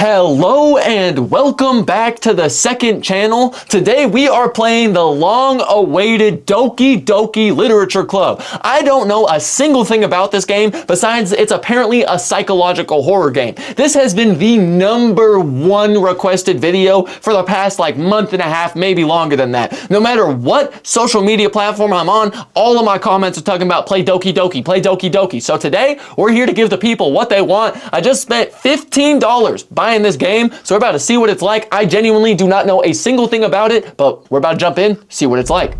Hello and welcome back to the second channel. Today we are playing the long-awaited Doki Literature Club. I don't know a single thing about this game besides it's apparently a psychological horror game. This has been the #1 requested video for the past month and a half, maybe longer than that. No matter what social media platform I'm on, all of my comments are talking about play Doki, play Doki. So today we're here to give the people what they want. I just spent $15 buying this game, so we're about to see what it's like. I genuinely do not know a single thing about it, but we're about to jump in, see what it's like.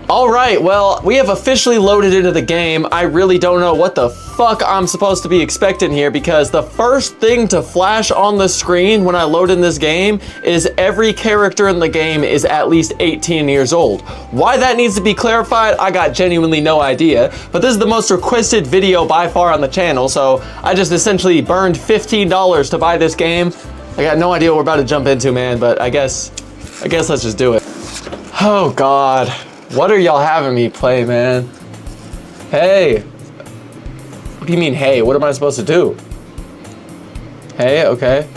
All right, well, we have officially loaded into the game. I really don't know what the fuck I'm supposed to be expecting here because the first thing to flash on the screen when I load in this game is every character in the game is at least 18 years old. Why that needs to be clarified, I got genuinely no idea, but this is the most requested video by far on the channel, so I just essentially burned $15 to buy this game. I got no idea what we're about to jump into, man, but I guess let's just do it. Oh, God. What are y'all having me play, man? Hey. What do you mean, hey? What am I supposed to do? Hey, okay.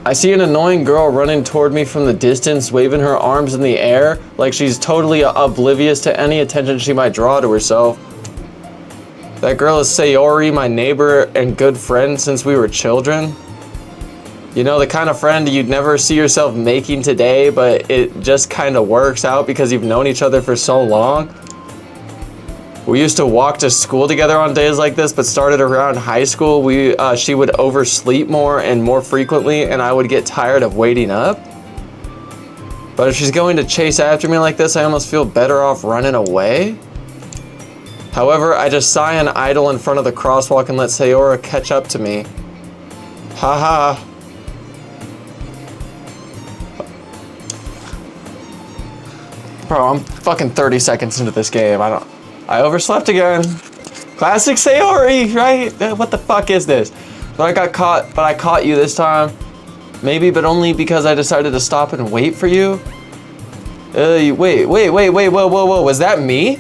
I see an annoying girl running toward me from the distance, waving her arms in the air, like she's totally oblivious to any attention she might draw to herself. That girl is Sayori, my neighbor and good friend since we were children. You know, the kind of friend you'd never see yourself making today, but it just kind of works out because you've known each other for so long. We used to walk to school together on days like this, but started around high school. She would oversleep more and more frequently, and I would get tired of waiting up. But if she's going to chase after me like this, I almost feel better off running away. However, I just sigh and idle in front of the crosswalk and let Sayori catch up to me. Haha. Bro, I'm fucking 30 seconds into this game. I overslept again. Classic Sayori, right? What the fuck is this? But I caught you this time. Maybe, but only because I decided to stop and wait for you. Wait, whoa. Was that me?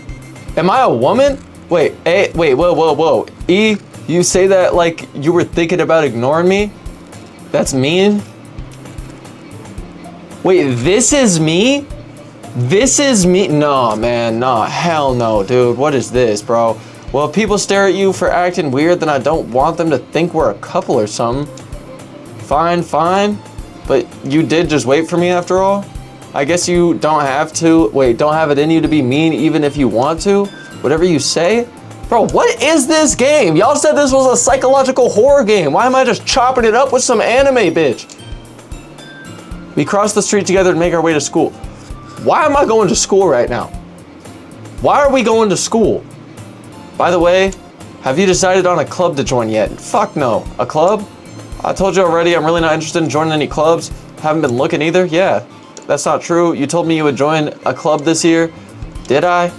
Am I a woman? Wait, whoa. E, you say that like you were thinking about ignoring me? That's mean. Wait, this is me? This is me? No, man, no, hell no, dude. What is this, bro? Well, if people stare at you for acting weird, then I don't want them to think we're a couple or something. Fine. But you did just wait for me after all? I guess you don't have it in you to be mean even if you want to? Whatever you say? Bro, what is this game? Y'all said this was a psychological horror game. Why am I just chopping it up with some anime, bitch? We crossed the street together and make our way to school. Why am I going to school right now? Why are we going to school? By the way, have you decided on a club to join yet? Fuck no. A club? I told you already I'm really not interested in joining any clubs. Haven't been looking either. Yeah, that's not true. You told me you would join a club this year. Did I?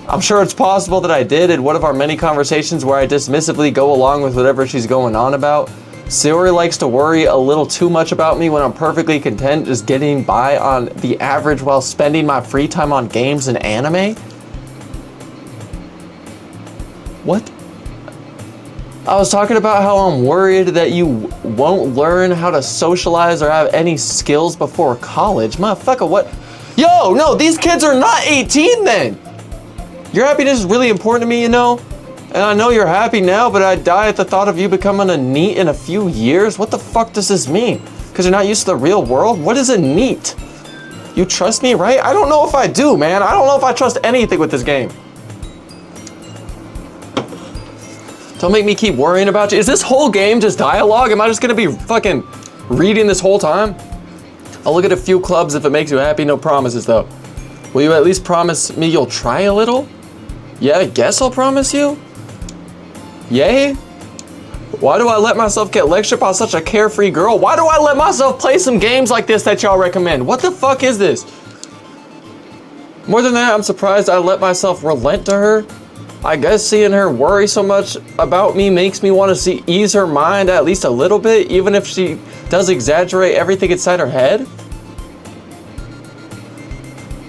I'm sure it's possible that I did in one of our many conversations where I dismissively go along with whatever she's going on about. Sayori likes to worry a little too much about me when I'm perfectly content just getting by on the average while spending my free time on games and anime? What? I was talking about how I'm worried that you won't learn how to socialize or have any skills before college. Motherfucker, what? Yo, no, these kids are not 18 then! Your happiness is really important to me, you know? And I know you're happy now, but I'd die at the thought of you becoming a NEET in a few years. What the fuck does this mean? Because you're not used to the real world? What is a NEET? You trust me, right? I don't know if I do, man. I don't know if I trust anything with this game. Don't make me keep worrying about you. Is this whole game just dialogue? Am I just gonna be fucking reading this whole time? I'll look at a few clubs if it makes you happy. No promises, though. Will you at least promise me you'll try a little? Yeah, I guess I'll promise you. Yay? Why do I let myself get lectured by such a carefree girl? Why do I let myself play some games like this that y'all recommend? What the fuck is this? More than that, I'm surprised I let myself relent to her. I guess seeing her worry so much about me makes me want to ease her mind at least a little bit, even if she does exaggerate everything inside her head.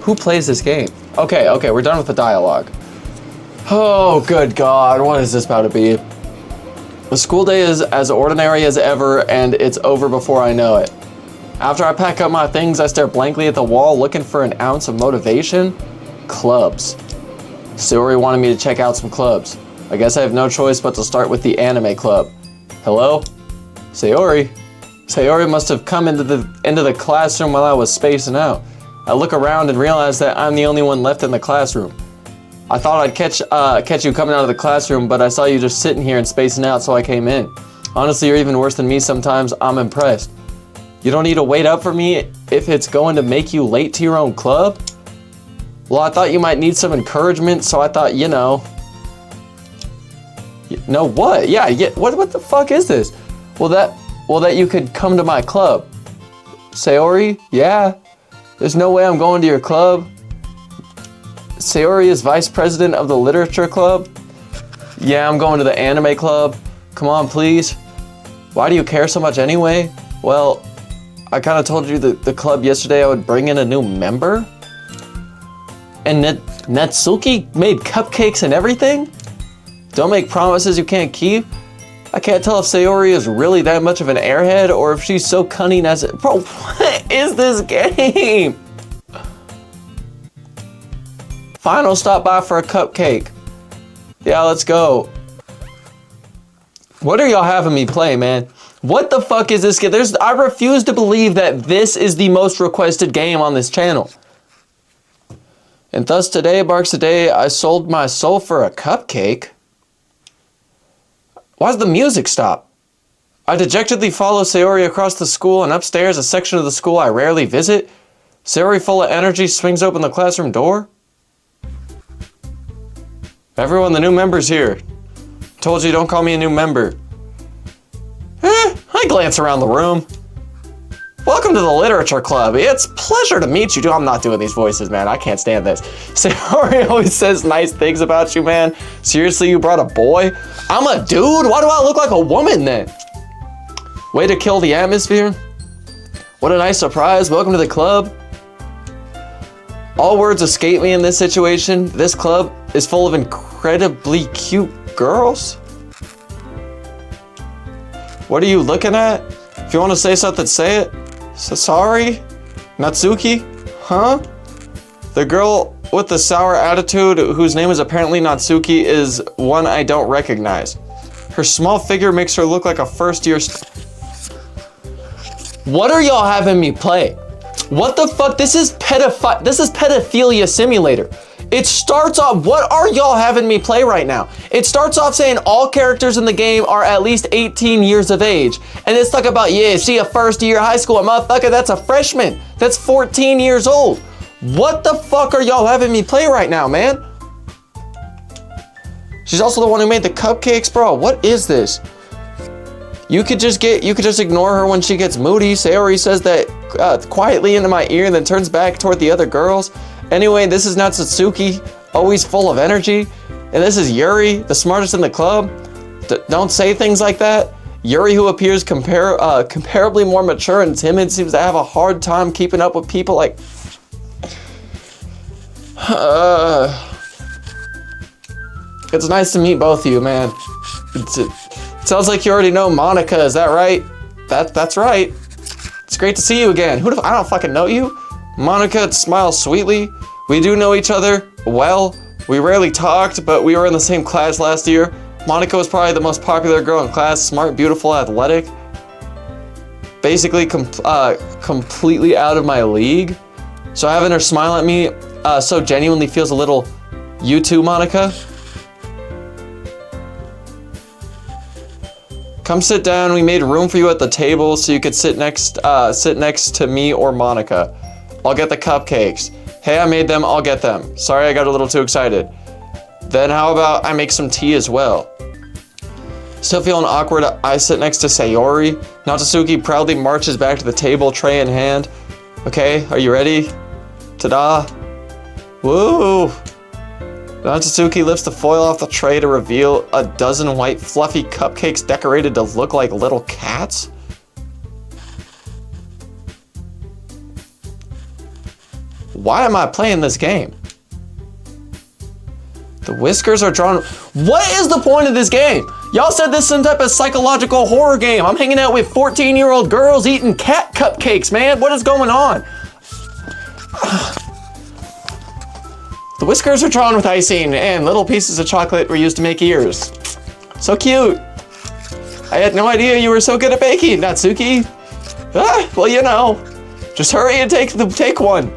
Who plays this game? Okay, we're done with the dialogue. Oh, good God, what is this about to be? The school day is as ordinary as ever, and it's over before I know it. After I pack up my things, I stare blankly at the wall, looking for an ounce of motivation. Clubs. Sayori wanted me to check out some clubs. I guess I have no choice but to start with the anime club. Hello? Sayori? Sayori must have come into the classroom while I was spacing out. I look around and realize that I'm the only one left in the classroom. I thought I'd catch you coming out of the classroom, but I saw you just sitting here and spacing out, so I came in. Honestly, you're even worse than me sometimes. I'm impressed. You don't need to wait up for me if it's going to make you late to your own club? Well, I thought you might need some encouragement, so I thought, you know. No, what? Yeah, what the fuck is this? Well, that you could come to my club. Sayori? Yeah? There's no way I'm going to your club. Sayori is vice president of the literature club. Yeah, I'm going to the anime club. Come on, please. Why do you care so much anyway? Well, I kind of told you the club yesterday I would bring in a new member. And Natsuki made cupcakes and everything? Don't make promises you can't keep. I can't tell if Sayori is really that much of an airhead or if she's so cunning as it. Bro, what is this game? Fine, I'll stop by for a cupcake. Yeah, let's go. What are y'all having me play, man? What the fuck is this game? I refuse to believe that this is the most requested game on this channel. And thus today marks the day I sold my soul for a cupcake. Why's the music stop? I dejectedly follow Sayori across the school and upstairs, a section of the school I rarely visit. Sayori, full of energy, swings open the classroom door. Everyone, the new member's here. Told you, don't call me a new member. I glance around the room. Welcome to the literature club. It's a pleasure to meet you. I'm not doing these voices, man. I can't stand this. Sayori always says nice things about you, man. Seriously, you brought a boy? I'm a dude? Why do I look like a woman then? Way to kill the atmosphere. What a nice surprise. Welcome to the club. All words escape me in this situation. This club is full of incredibly cute girls. What are you looking at? If you want to say something, say it. Sorry? Natsuki? Huh? The girl with the sour attitude, whose name is apparently Natsuki, is one I don't recognize. Her small figure makes her look like a first-year... What are y'all having me play? What the fuck? This is pedophilia simulator. It starts off, what are y'all having me play right now? It starts off saying all characters in the game are at least 18 years of age. And it's like about, yeah, she a first year high school, motherfucker, that's a freshman. That's 14 years old. What the fuck are y'all having me play right now, man? She's also the one who made the cupcakes, bro. What is this? You could just ignore her when she gets moody. Sayori says that quietly into my ear and then turns back toward the other girls. Anyway, this is Natsuki, always full of energy. And this is Yuri, the smartest in the club. Don't say things like that. Yuri, who appears comparably more mature and timid, seems to have a hard time keeping up with people like... It's nice to meet both of you, man. It sounds like you already know Monica, is that right? That's right. It's great to see you again. I don't fucking know you. Monica smiles sweetly. We do know each other well. We rarely talked, but we were in the same class last year. Monica was probably the most popular girl in class, smart, beautiful, athletic. Basically completely out of my league. So having her smile at me so genuinely feels a little, you too, Monica? Come sit down. We made room for you at the table so you could sit next to me or Monica. I'll get the cupcakes. Hey, I made them, I'll get them. Sorry, I got a little too excited. Then how about I make some tea as well? Still feeling awkward, I sit next to Sayori. Natsuki proudly marches back to the table, tray in hand. Okay, are you ready? Ta-da. Woo! Natsuki lifts the foil off the tray to reveal a dozen white fluffy cupcakes decorated to look like little cats. Why am I playing this game? The whiskers are drawn. What is the point of this game? Y'all said this is some type of psychological horror game. I'm hanging out with 14-year-old girls eating cat cupcakes, man. What is going on? The whiskers are drawn with icing and little pieces of chocolate were used to make ears. So cute. I had no idea you were so good at baking, Natsuki. Well, you know, just hurry and take one.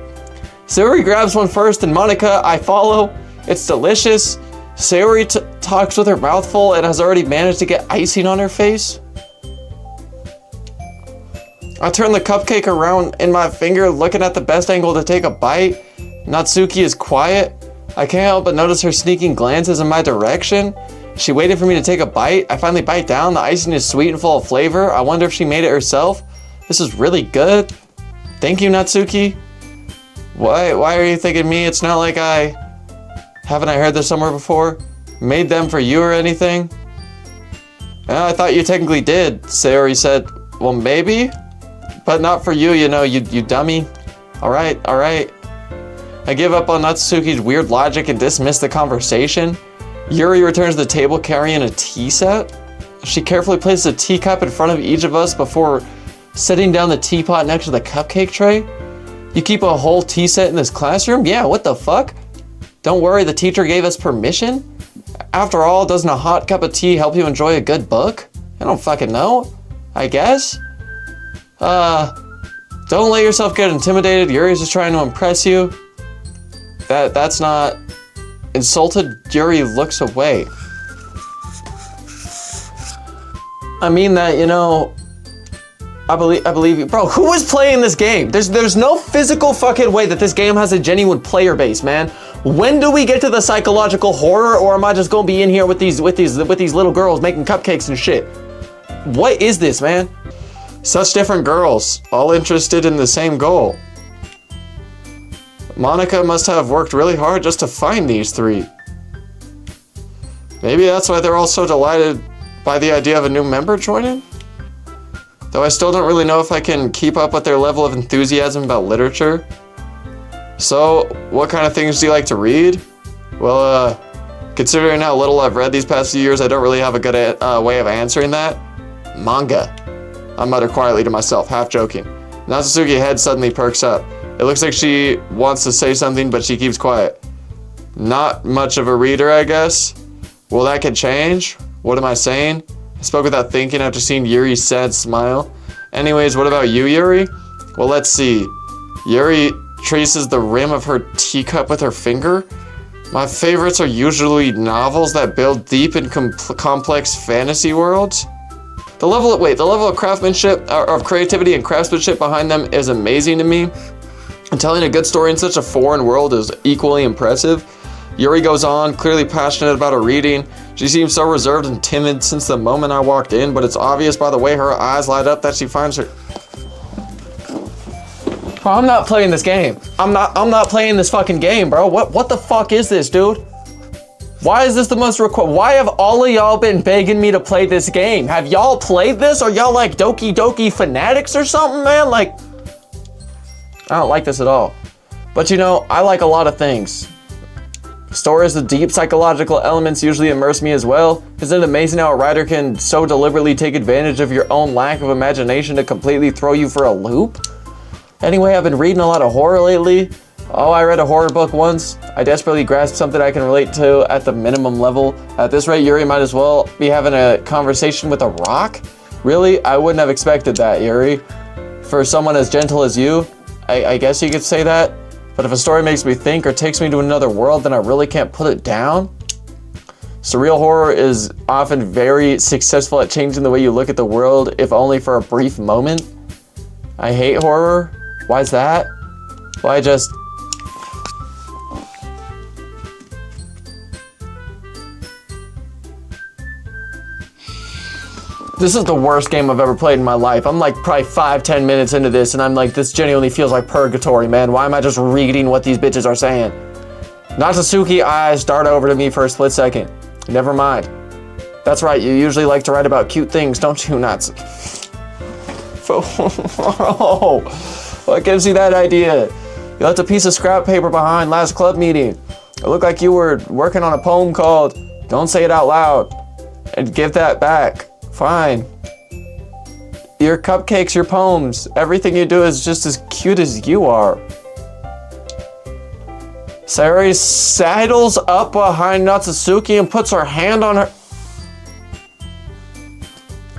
Sayori grabs one first and Monica, I follow. It's delicious. Sayori talks with her mouth full and has already managed to get icing on her face. I turn the cupcake around in my finger, looking at the best angle to take a bite. Natsuki is quiet. I can't help but notice her sneaking glances in my direction. She waited for me to take a bite. I finally bite down. The icing is sweet and full of flavor. I wonder if she made it herself. This is really good. Thank you, Natsuki. Why are you thinking me? It's not like haven't I heard this somewhere before? Made them for you or anything? I thought you technically did, Sayori said. Well, maybe, but not for you, you know, you dummy. All right. I give up on Natsuki's weird logic and dismiss the conversation. Yuri returns to the table carrying a tea set. She carefully places a teacup in front of each of us before setting down the teapot next to the cupcake tray. You keep a whole tea set in this classroom? Yeah, what the fuck? Don't worry, the teacher gave us permission. After all, doesn't a hot cup of tea help you enjoy a good book? I don't fucking know. I guess. Don't let yourself get intimidated. Yuri's just trying to impress you. That's not... Insulted, Yuri looks away. I mean that, you know... I believe you. Bro, who is playing this game? There's no physical fucking way that this game has a genuine player base, man. When do we get to the psychological horror, or am I just gonna be in here with these little girls making cupcakes and shit? What is this, man? Such different girls, all interested in the same goal. Monica must have worked really hard just to find these three. Maybe that's why they're all so delighted by the idea of a new member joining? Though I still don't really know if I can keep up with their level of enthusiasm about literature. So, what kind of things do you like to read? Well, considering how little I've read these past few years, I don't really have a good way of answering that. Manga. I mutter quietly to myself, half joking. Natsuki's head suddenly perks up. It looks like she wants to say something, but she keeps quiet. Not much of a reader, I guess. Well, that could change. What am I saying? I spoke without thinking after seeing Yuri's sad smile. Anyways, what about you, Yuri? Well, let's see. Yuri traces the rim of her teacup with her finger. My favorites are usually novels that build deep and complex fantasy worlds. The level of craftsmanship, of creativity and craftsmanship behind them is amazing to me. And telling a good story in such a foreign world is equally impressive. Yuri goes on, clearly passionate about her reading. She seems so reserved and timid since the moment I walked in, but it's obvious by the way her eyes light up that she finds her... Bro, I'm not playing this game. I'm not playing this fucking game, bro. What the fuck is this, dude? Why is this the most why have all of y'all been begging me to play this game? Have y'all played this? Are y'all like Doki fanatics or something, man? Like, I don't like this at all. But you know, I like a lot of things. Stories with deep psychological elements usually immerse me as well. Isn't it amazing how a writer can so deliberately take advantage of your own lack of imagination to completely throw you for a loop? Anyway, I've been reading a lot of horror lately. Oh, I read a horror book once. I desperately grasped something I can relate to at the minimum level. At this rate, Yuri might as well be having a conversation with a rock. Really? I wouldn't have expected that, Yuri. For someone as gentle as you, I guess you could say that. But if a story makes me think or takes me to another world, then I really can't put it down. Surreal horror is often very successful at changing the way you look at the world, if only for a brief moment. I hate horror. Why is that? Well, I just... This is the worst game I've ever played in my life. I'm like probably 5-10 minutes into this and I'm like, this genuinely feels like purgatory, man. Why am I just reading what these bitches are saying? Natsuki eyes dart over to me for a split second. Never mind. That's right, you usually like to write about cute things, don't you, Natsuki? Oh, what gives you that idea? You left a piece of scrap paper behind last club meeting. It looked like you were working on a poem called Don't Say It Out Loud. And give that back. Fine. Your cupcakes, your poems, everything you do is just as cute as you are. Sayori sidles up behind Natsuki and puts her hand on her.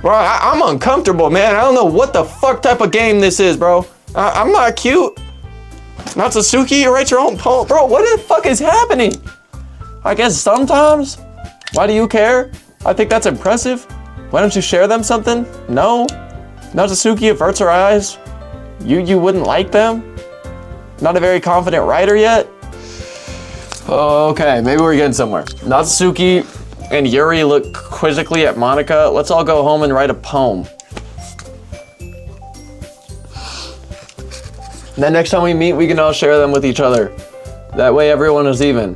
Bro, I'm uncomfortable, man. I don't know what the fuck type of game this is, bro. I'm not cute. Natsuki, you write your own poem. Bro, what the fuck is happening? I guess sometimes. Why do you care? I think that's impressive. Why don't you share them something? No. Natsuki averts her eyes. You wouldn't like them? Not a very confident writer yet? Okay, maybe we're getting somewhere. Natsuki and Yuri look quizzically at Monica. Let's all go home and write a poem. Then next time we meet, we can all share them with each other. That way everyone is even.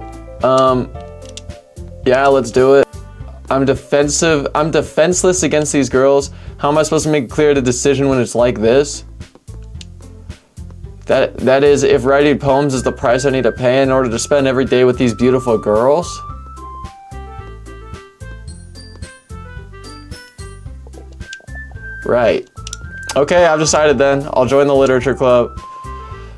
Yeah, let's do it. I'm defenseless against these girls. How am I supposed to make clear the decision when it's like this? That is, if writing poems is the price I need to pay in order to spend every day with these beautiful girls? Right. Okay, I've decided then. I'll join the literature club.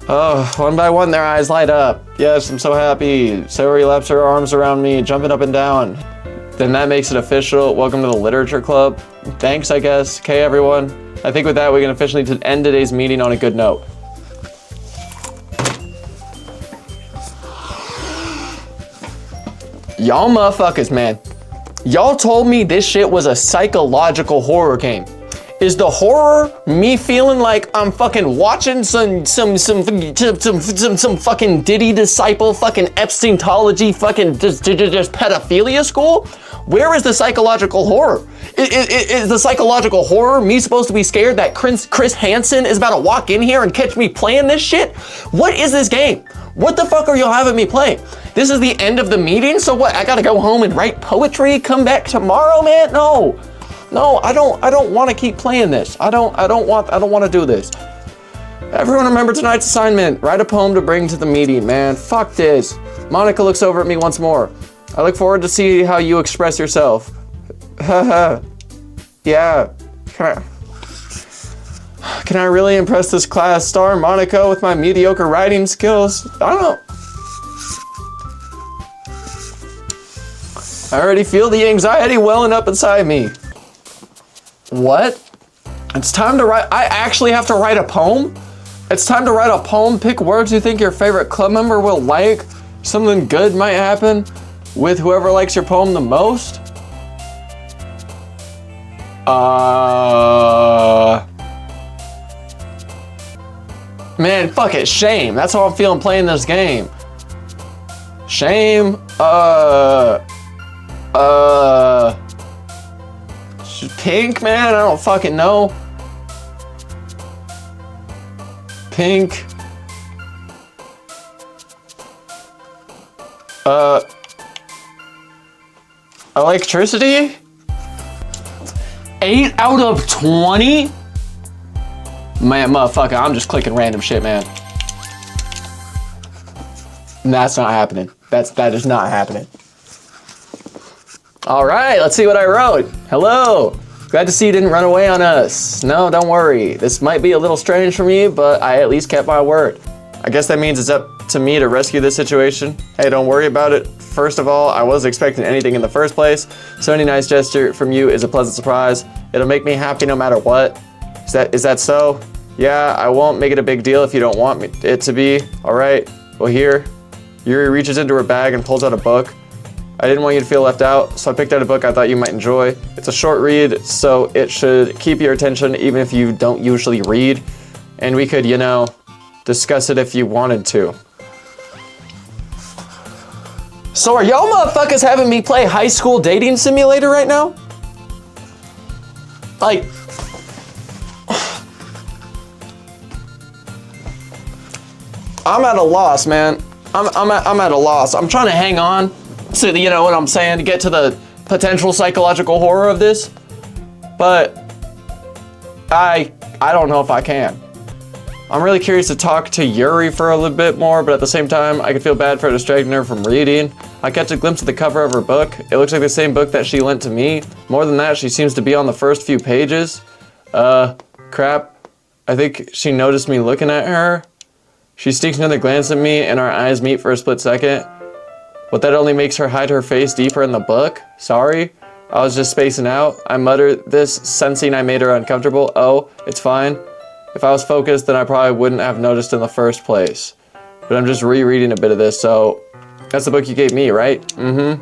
Oh, one by one their eyes light up. Yes, I'm so happy. Sayori laps her arms around me, jumping up and down. Then that makes it official. Welcome to the literature club. Thanks, I guess. Okay, everyone. I think with that, we can officially end today's meeting on a good note. Y'all motherfuckers, man. Y'all told me this shit was a psychological horror game. Is the horror me feeling like I'm fucking watching some fucking Diddy disciple fucking Epstein-tology fucking just pedophilia school? Where is the psychological horror? Is the psychological horror me supposed to be scared that Chris Hansen is about to walk in here and catch me playing this shit? What is this game? What the fuck are y'all having me play? This is the end of the meeting, so what? I gotta go home and write poetry, come back tomorrow, man? No, I don't want to keep playing this. I don't want to do this. Everyone remember tonight's assignment. Write a poem to bring to the meeting, man. Fuck this. Monica looks over at me once more. I look forward to see how you express yourself. Haha. Yeah. Can I really impress this class star Monica with my mediocre writing skills? I don't know. I already feel the anxiety welling up inside me. What? It's time to write. I actually have to write a poem? It's time to write a poem. Pick words you think your favorite club member will like. Something good might happen with whoever likes your poem the most. Man, fuck it. Shame. That's how I'm feeling playing this game. Shame. Pink, man? I don't fucking know. Pink. Electricity? 8 out of 20? Man, motherfucker, I'm just clicking random shit, man. That's not happening. That is not happening. All right, let's see what I wrote. Hello. Glad to see you didn't run away on us. No, don't worry. This might be a little strange for me, but I at least kept my word. I guess that means it's up to me to rescue this situation. Hey, don't worry about it. First of all, I wasn't expecting anything in the first place, so any nice gesture from you is a pleasant surprise. It'll make me happy no matter what. Is that so? Yeah, I won't make it a big deal if you don't want it to be. All right, well here. Yuri reaches into her bag and pulls out a book. I didn't want you to feel left out, so I picked out a book I thought you might enjoy. It's a short read, so it should keep your attention even if you don't usually read. And we could, you know, discuss it if you wanted to. So are y'all motherfuckers having me play high school dating simulator right now? Like, I'm at a loss, man. I'm at a loss. I'm trying to hang on. So, you know what I'm saying, to get to the potential psychological horror of this, but I don't know if I can. I'm really curious to talk to Yuri for a little bit more, but at the same time, I could feel bad for distracting her from reading. I catch a glimpse of the cover of her book. It looks like the same book that she lent to me. More than that, she seems to be on the first few pages. Crap. I think she noticed me looking at her. She sneaks another glance at me and our eyes meet for a split second. But that only makes her hide her face deeper in the book. Sorry. I was just spacing out. I muttered this, sensing I made her uncomfortable. Oh, it's fine. If I was focused, then I probably wouldn't have noticed in the first place. But I'm just rereading a bit of this, so that's the book you gave me, right? Mm-hmm.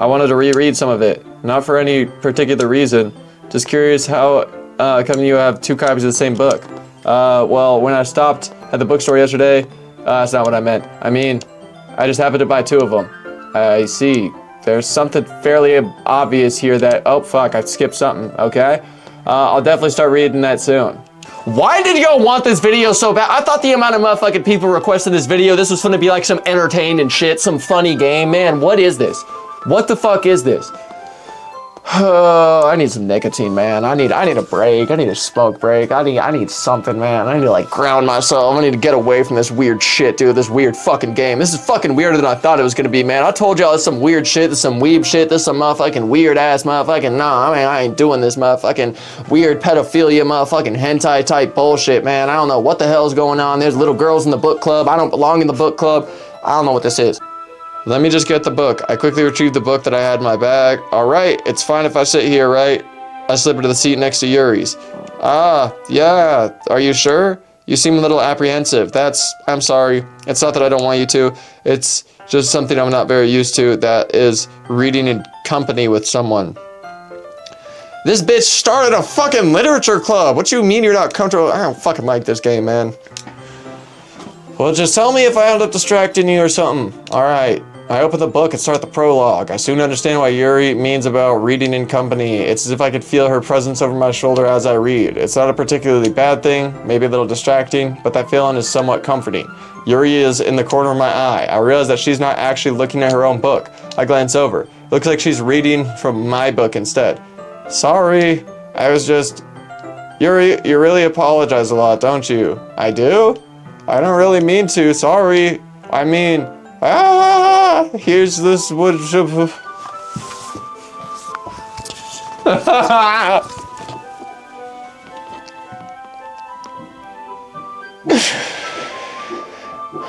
I wanted to reread some of it. Not for any particular reason. Just curious how come you have 2 copies of the same book. Well, when I stopped at the bookstore yesterday, that's not what I meant. I mean, I just happened to buy 2 of them. I see. There's something fairly obvious here that, oh fuck, I skipped something, okay? I'll definitely start reading that soon. Why did y'all want this video so bad? I thought the amount of motherfucking people requesting this video, this was gonna be like some entertaining shit, some funny game. Man, what is this? What the fuck is this? Oh, I need some nicotine, man. I need a break. I need a smoke break. I need something, man. I need to like ground myself. I need to get away from this weird shit, dude. This weird fucking game. This is fucking weirder than I thought it was gonna be, man. I told y'all it's some weird shit. This some weeb shit. This some motherfucking weird ass motherfucking. Nah, I mean, I ain't doing this motherfucking weird pedophilia motherfucking hentai type bullshit, man. I don't know what the hell's going on. There's little girls in the book club. I don't belong in the book club. I don't know what this is. Let me just get the book. I quickly retrieved the book that I had in my bag. All right, it's fine if I sit here, right? I slip into the seat next to Yuri's. Ah, yeah, are you sure? You seem a little apprehensive. I'm sorry. It's not that I don't want you to. It's just something I'm not very used to, that is reading in company with someone. This bitch started a fucking literature club. What you mean you're not comfortable? I don't fucking like this game, man. Well, just tell me if I end up distracting you or something. All right. I open the book and start the prologue. I soon understand what Yuri means about reading in company. It's as if I could feel her presence over my shoulder as I read. It's not a particularly bad thing, maybe a little distracting, but that feeling is somewhat comforting. Yuri is in the corner of my eye. I realize that she's not actually looking at her own book. I glance over. It looks like she's reading from my book instead. Sorry, I was just... Yuri, you really apologize a lot, don't you? I do? I don't really mean to, sorry. I mean... here's this wood.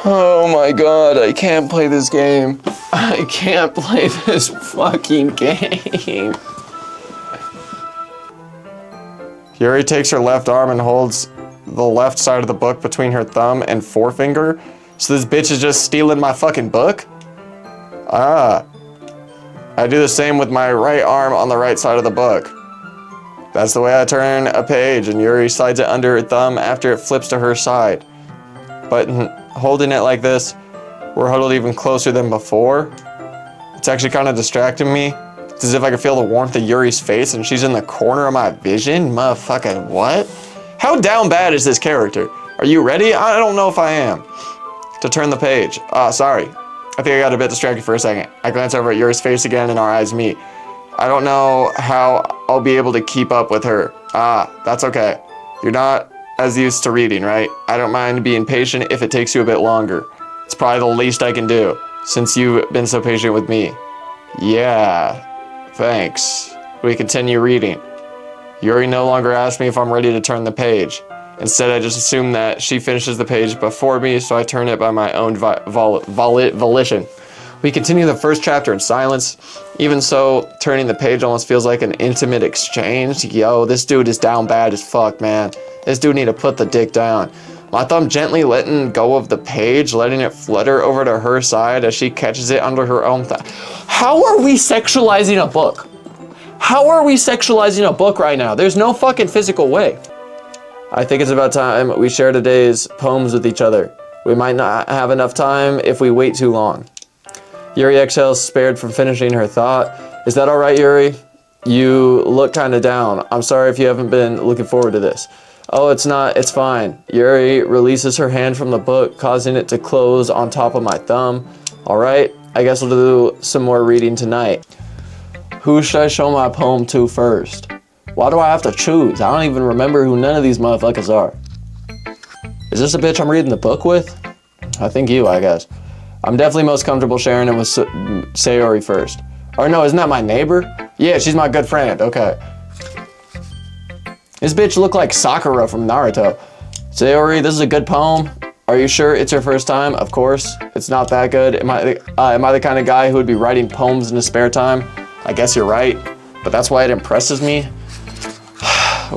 Oh my god, I can't play this game. I can't play this fucking game. Yuri takes her left arm and holds the left side of the book between her thumb and forefinger. So this bitch is just stealing my fucking book? Ah. I do the same with my right arm on the right side of the book. That's the way I turn a page, and Yuri slides it under her thumb after it flips to her side. But holding it like this, we're huddled even closer than before. It's actually kind of distracting me. It's as if I could feel the warmth of Yuri's face and she's in the corner of my vision. Motherfucking what? How down bad is this character? Are you ready? I don't know if I am. To turn the page. Sorry. I think I got a bit distracted for a second. I glance over at Yuri's face again and our eyes meet. I don't know how I'll be able to keep up with her. That's okay. You're not as used to reading, right? I don't mind being patient if it takes you a bit longer. It's probably the least I can do, since you've been so patient with me. Yeah, thanks. We continue reading. Yuri no longer asks me if I'm ready to turn the page. Instead, I just assume that she finishes the page before me, so I turn it by my own volition. We continue the first chapter in silence. Even so, turning the page almost feels like an intimate exchange. Yo, this dude is down bad as fuck, man. This dude need to put the dick down. My thumb gently letting go of the page, letting it flutter over to her side as she catches it under her own thumb. How are we sexualizing a book? How are we sexualizing a book right now? There's no fucking physical way. I think it's about time we share today's poems with each other. We might not have enough time if we wait too long. Yuri exhales, spared from finishing her thought. Is that all right, Yuri? You look kind of down. I'm sorry if you haven't been looking forward to this. Oh, it's not. It's fine. Yuri releases her hand from the book, causing it to close on top of my thumb. All right, I guess we'll do some more reading tonight. Who should I show my poem to first? Why do I have to choose? I don't even remember who none of these motherfuckers are. Is this a bitch I'm reading the book with? I think you, I guess. I'm definitely most comfortable sharing it with Sayori first. Or no, isn't that my neighbor? Yeah, she's my good friend, okay. This bitch look like Sakura from Naruto. Sayori, this is a good poem. Are you sure it's your first time? Of course. It's not that good. Am I the kind of guy who would be writing poems in his spare time? I guess you're right, but that's why it impresses me.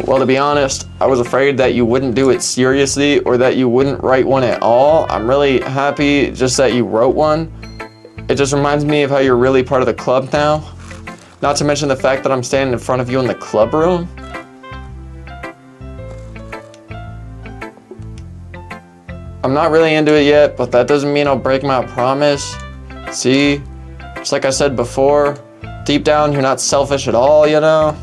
Well, to be honest, I was afraid that you wouldn't do it seriously or that you wouldn't write one at all. I'm really happy just that you wrote one. It just reminds me of how you're really part of the club now. Not to mention the fact that I'm standing in front of you in the club room. I'm not really into it yet, but that doesn't mean I'll break my promise. See, just like I said before, deep down you're not selfish at all, you know?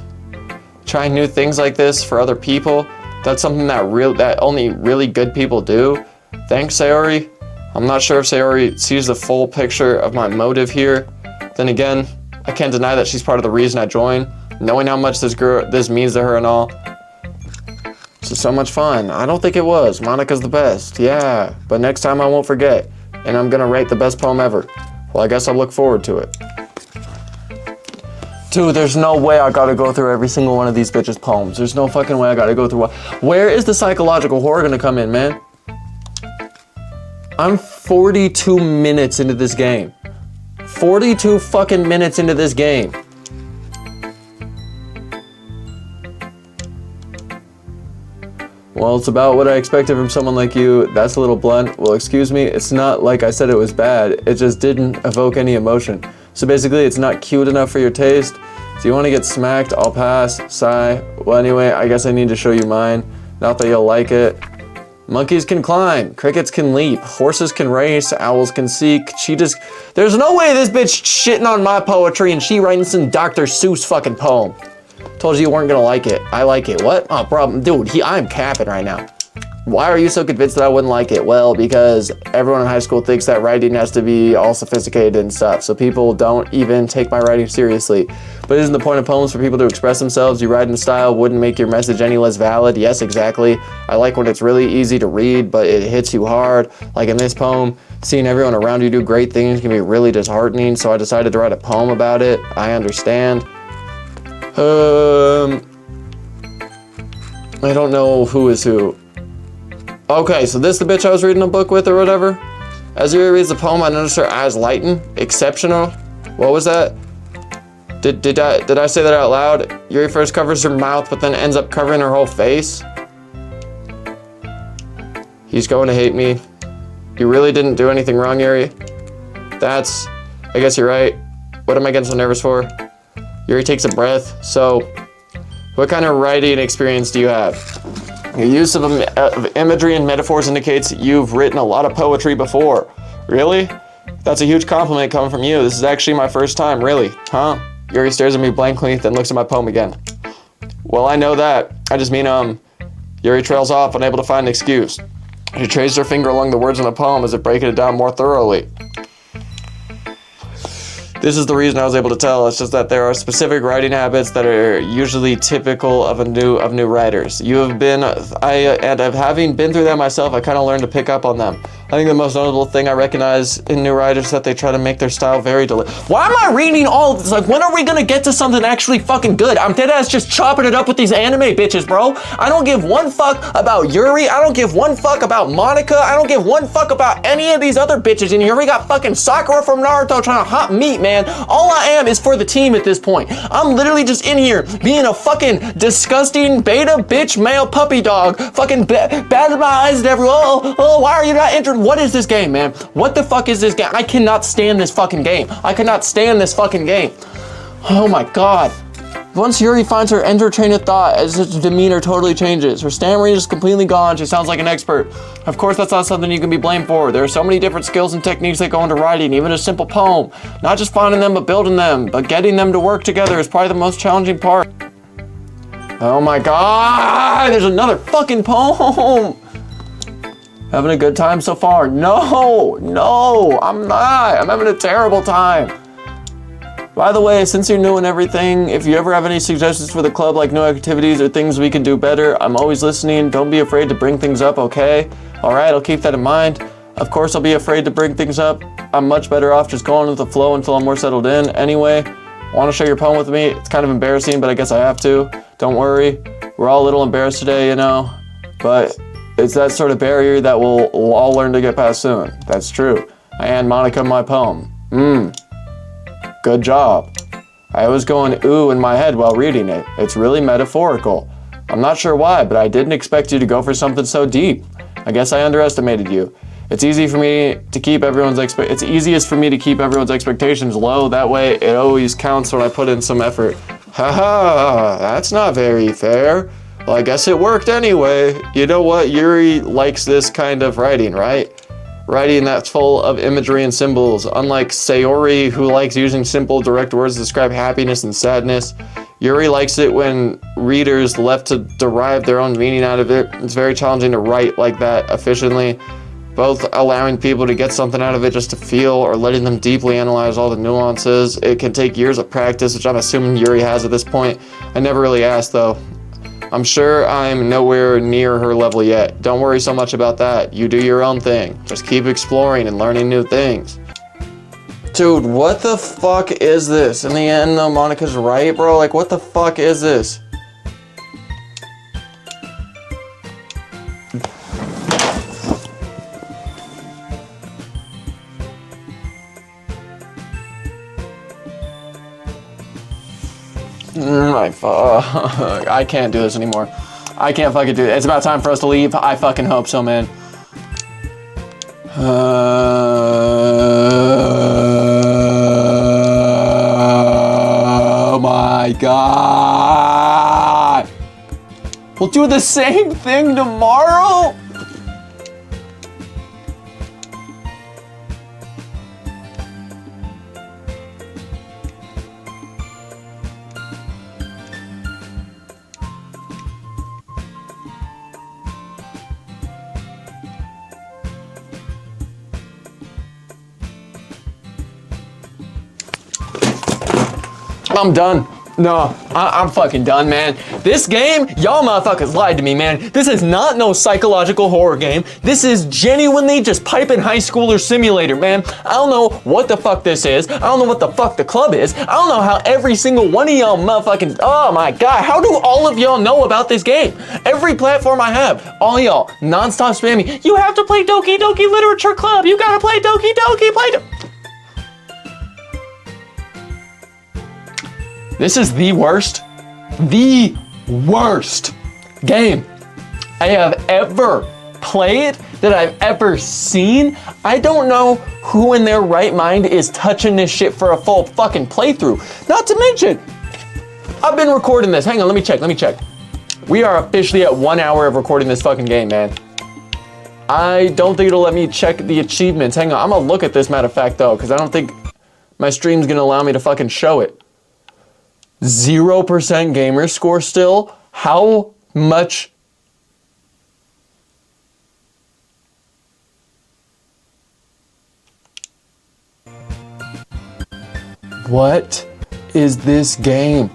Trying new things like this for other people, that's something that only really good people do. Thanks, Sayori. I'm not sure if Sayori sees the full picture of my motive here. Then again, I can't deny that she's part of the reason I joined, knowing how much this means to her and all. This is so much fun. I don't think it was. Monica's the best. Yeah, but next time I won't forget. And I'm gonna rate the best poem ever. Well, I guess I'll look forward to it. Dude, there's no way I gotta go through every single one of these bitches' poems. There's no fucking way I gotta go through one. Where is the psychological horror gonna come in, man? I'm 42 minutes into this game. 42 fucking minutes into this game. Well, it's about what I expected from someone like you. That's a little blunt. Well, excuse me, it's not like I said it was bad. It just didn't evoke any emotion. So basically, it's not cute enough for your taste. Do you want to get smacked? I'll pass. Sigh. Well, anyway, I guess I need to show you mine. Not that you'll like it. Monkeys can climb. Crickets can leap. Horses can race. Owls can seek. Cheetahs... There's no way this bitch shitting on my poetry and she writing some Dr. Seuss fucking poem. Told you weren't gonna like it. I like it. What? Oh, problem. Dude, I'm capping right now. Why are you so convinced that I wouldn't like it? Well, because everyone in high school thinks that writing has to be all sophisticated and stuff, so people don't even take my writing seriously. But isn't the point of poems for people to express themselves? You write in style wouldn't make your message any less valid. Yes, exactly. I like when it's really easy to read, but it hits you hard. Like in this poem, seeing everyone around you do great things can be really disheartening, so I decided to write a poem about it. I understand. I don't know who is who. Okay, so this the bitch I was reading a book with or whatever? As Yuri reads the poem, I noticed her eyes lighten. Exceptional. What was that? Did I say that out loud? Yuri first covers her mouth, but then ends up covering her whole face. He's going to hate me. You really didn't do anything wrong, Yuri. I guess you're right. What am I getting so nervous for? Yuri takes a breath. So, what kind of writing experience do you have? Your use of imagery and metaphors indicates you've written a lot of poetry before. Really? That's a huge compliment coming from you. This is actually my first time, really. Huh? Yuri stares at me blankly, then looks at my poem again. Well, I know that. I just mean, Yuri trails off, unable to find an excuse. She traces her finger along the words in the poem as if breaking it down more thoroughly. This is the reason I was able to tell. It's just that there are specific writing habits that are usually typical of new writers. Having been through that myself, I kind of learned to pick up on them. I think the most notable thing I recognize in new writers is that they try to make their style very Why am I reading all of this? Like, when are we gonna get to something actually fucking good? I'm deadass just chopping it up with these anime bitches, bro. I don't give one fuck about Yuri. I don't give one fuck about Monica. I don't give one fuck about any of these other bitches in here. We got fucking Sakura from Naruto trying to hot meat, man. All I am is for the team at this point. I'm literally just in here being a fucking disgusting beta bitch male puppy dog. Fucking batting my eyes at everyone. Oh, why are you not interested? What is this game, man? What the fuck is this game? I cannot stand this fucking game. I cannot stand this fucking game. Oh my god. Once Yuri finds her enter train of thought, as her demeanor totally changes. Her stammering is completely gone. She sounds like an expert. Of course, that's not something you can be blamed for. There are so many different skills and techniques that go into writing, even a simple poem. Not just finding them, but building them. But getting them to work together is probably the most challenging part. Oh my god, there's another fucking poem. Having a good time so far? No, I'm not. I'm having a terrible time. By the way, since you're new and everything, if you ever have any suggestions for the club, like new activities or things we can do better, I'm always listening. Don't be afraid to bring things up, okay? All right, I'll keep that in mind. Of course, I'll be afraid to bring things up. I'm much better off just going with the flow until I'm more settled in. Anyway, want to share your poem with me? It's kind of embarrassing, but I guess I have to. Don't worry. We're all a little embarrassed today, you know, but it's that sort of barrier that we'll all learn to get past soon. That's true. I hand Monica my poem. Good job. I was going ooh in my head while reading it. It's really metaphorical. I'm not sure why, but I didn't expect you to go for something so deep. I guess I underestimated you. It's easiest for me to keep everyone's expectations low. That way it always counts when I put in some effort. Haha, that's not very fair. Well, I guess it worked anyway. You know what? Yuri likes this kind of writing, right? Writing that's full of imagery and symbols. Unlike Sayori, who likes using simple, direct words to describe happiness and sadness, Yuri likes it when readers left to derive their own meaning out of it. It's very challenging to write like that efficiently, both allowing people to get something out of it just to feel or letting them deeply analyze all the nuances. It can take years of practice, which I'm assuming Yuri has at this point. I never really asked though. I'm sure I'm nowhere near her level yet. Don't worry so much about that. You do your own thing. Just keep exploring and learning new things. Dude, what the fuck is this? In the end though, Monica's right, bro. Like, what the fuck is this? I can't do this anymore. I can't fucking do it. It's about time for us to leave. I fucking hope so, man. Oh my god. We'll do the same thing tomorrow? I'm done. No, I'm fucking done, man. This game, y'all motherfuckers lied to me, man. This is not no psychological horror game. This is genuinely just piping high schooler simulator, man. I don't know what the fuck this is. I don't know what the fuck the club is. I don't know how every single one of y'all motherfucking, oh my god, how do all of y'all know about this game? Every platform I have, all y'all, non-stop spamming, you have to play Doki Doki Literature Club. You gotta play Doki Doki, This is the worst game I have ever played, that I've ever seen. I don't know who in their right mind is touching this shit for a full fucking playthrough. Not to mention, I've been recording this. Hang on, let me check. We are officially at 1 hour of recording this fucking game, man. I don't think it'll let me check the achievements. Hang on, I'm gonna look at this, matter of fact, though, because I don't think my stream's gonna allow me to fucking show it. 0% gamer score still? How much? What is this game?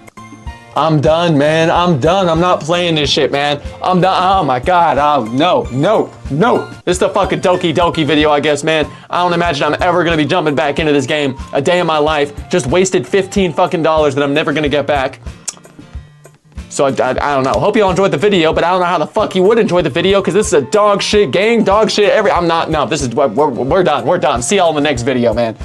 I'm done, man. I'm done. I'm not playing this shit, man. I'm done. Oh my god. Oh, no. This is the fucking Doki Doki video, I guess, man. I don't imagine I'm ever gonna be jumping back into this game a day in my life. Just wasted $15 fucking that I'm never gonna get back. So I don't know. Hope y'all enjoyed the video, but I don't know how the fuck you would enjoy the video, because this is a dog shit game, dog shit. I'm not. No, this is we're done. See y'all in the next video, man.